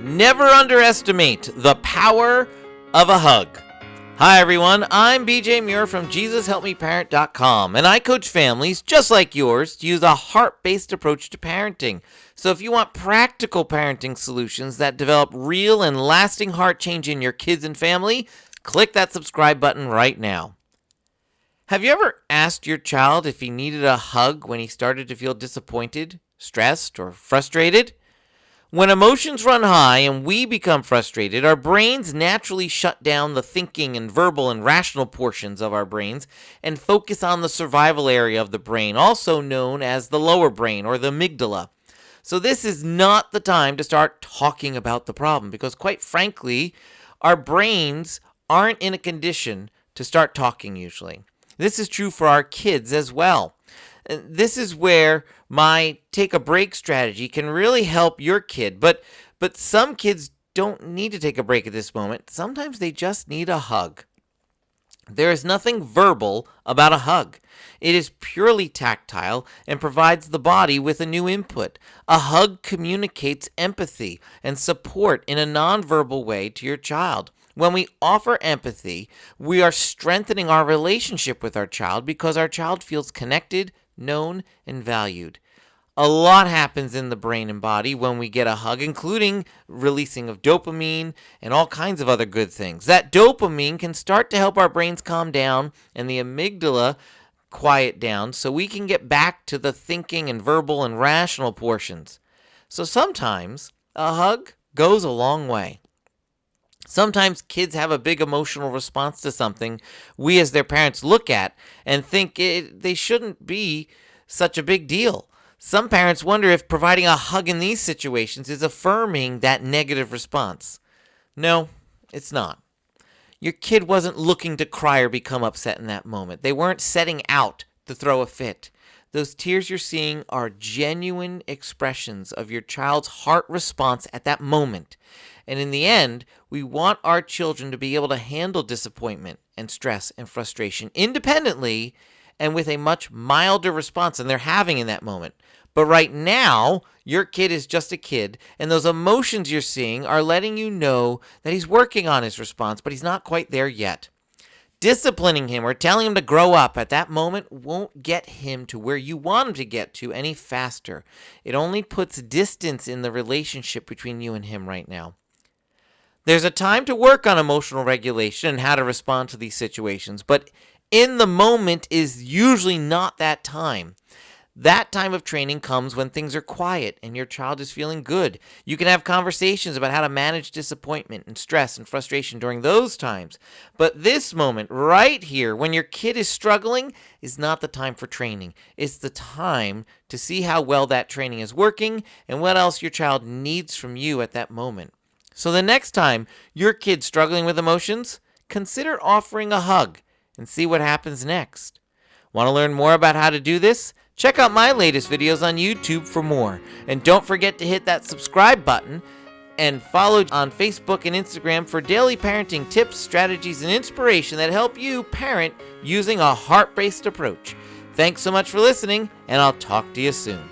Never underestimate the power of a hug. Hi everyone, I'm BJ Muir from JesusHelpMeParent.com, and I coach families just like yours to use a heart-based approach to parenting. So if you want practical parenting solutions that develop real and lasting heart change in your kids and family, click that subscribe button right now. Have you ever asked your child if he needed a hug when he started to feel disappointed, stressed, or frustrated? When emotions run high and we become frustrated, our brains naturally shut down the thinking and verbal and rational portions of our brains and focus on the survival area of the brain, also known as the lower brain or the amygdala. So this is not the time to start talking about the problem because, quite frankly, our brains aren't in a condition to start talking usually. This is true for our kids as well. This is where my take a break strategy can really help your kid. But some kids don't need to take a break at this moment. Sometimes they just need a hug. There is nothing verbal about a hug. It is purely tactile and provides the body with a new input. A hug communicates empathy and support in a nonverbal way to your child. When we offer empathy, we are strengthening our relationship with our child because our child feels connected, known, and valued. A lot happens in the brain and body when we get a hug, including releasing of dopamine and all kinds of other good things. That dopamine can start to help our brains calm down and the amygdala quiet down so we can get back to the thinking and verbal and rational portions. So sometimes a hug goes a long way. Sometimes kids have a big emotional response to something we as their parents look at and think they shouldn't be such a big deal. Some parents wonder if providing a hug in these situations is affirming that negative response. No, it's not. Your kid wasn't looking to cry or become upset in that moment. They weren't setting out to throw a fit. Those tears you're seeing are genuine expressions of your child's heart response at that moment. And in the end, we want our children to be able to handle disappointment and stress and frustration independently and with a much milder response than they're having in that moment. But right now, your kid is just a kid, and those emotions you're seeing are letting you know that he's working on his response, but he's not quite there yet. Disciplining him or telling him to grow up at that moment won't get him to where you want him to get to any faster. It only puts distance in the relationship between you and him right now. There's a time to work on emotional regulation and how to respond to these situations, but in the moment is usually not that time. That time of training comes when things are quiet and your child is feeling good. You can have conversations about how to manage disappointment and stress and frustration during those times. But this moment right here, when your kid is struggling, is not the time for training. It's the time to see how well that training is working and what else your child needs from you at that moment. So the next time your kid's struggling with emotions, consider offering a hug and see what happens next. Want to learn more about how to do this? Check out my latest videos on YouTube for more. And don't forget to hit that subscribe button and follow on Facebook and Instagram for daily parenting tips, strategies, and inspiration that help you parent using a heart-based approach. Thanks so much for listening, and I'll talk to you soon.